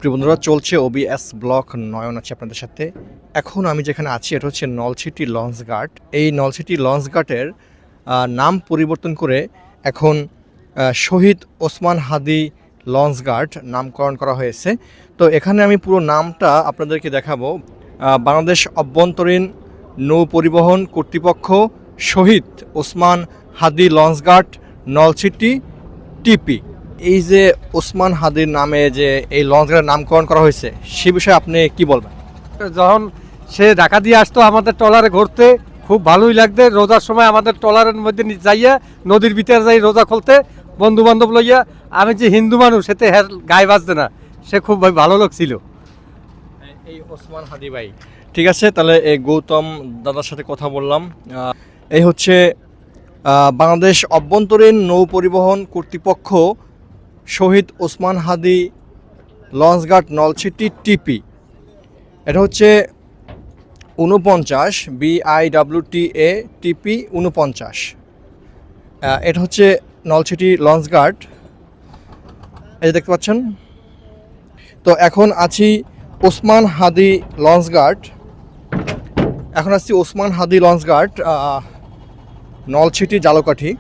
প্রিয় বন্ধুরা, চলছে ওবিএস ব্লক নয়ন আছে আপনাদের সাথে। এখন আমি যেখানে আছি এটা হচ্ছে নলছিটি লঞ্চ ঘাট। এই নলছিটি লঞ্চ ঘাটের নাম পরিবর্তন করে এখন শহীদ ওসমান হাদি লঞ্চ ঘাট নামকরণ করা হয়েছে। তো এখানে আমি পুরো নামটা আপনাদেরকে দেখাবো। বাংলাদেশ অভ্যন্তরীণ নৌ পরিবহন কর্তৃপক্ষ শহীদ ওসমান হাদি লঞ্চ ঘাট নলছিটি টিপি। এই যে ওসমান হাদির নামে যে এই লঞ্চঘাটের নামকরণ করা হয়েছে সে বিষয়ে আপনি কি বলবেন? যখন সে ঢাকা দিয়ে আসতো আমাদের ট্রলারে ঘুরতে খুব ভালোই লাগতো। রোজার সময় আমাদের ট্রলারের মধ্যে যাইয়া নদীর ভিতরে যাই রোজা খুলতে বন্ধু বান্ধব লইয়া। আমি যে হিন্দু মানুষ এতে গায়ে বাজতে না, সে খুব ভালো লোক ছিল এই ওসমান হাদি ভাই। ঠিক আছে, তাহলে এই গৌতম দাদার সাথে কথা বললাম। এই হচ্ছে বাংলাদেশ অভ্যন্তরীণ নৌ পরিবহন কর্তৃপক্ষ শহীদ ওসমান হাদি লঞ্চঘাট নলছিটি টিপি। এটা হচ্ছে 49 BIWTA টিপি 49। এটা হচ্ছে নলছিটি লঞ্চঘাট, এই যে দেখতে পাচ্ছেন। তো এখন আছি ওসমান হাদি লঞ্চঘাট। এখন আসছি ওসমান হাদি লঞ্চঘাট নলছিটি জালকাঠি।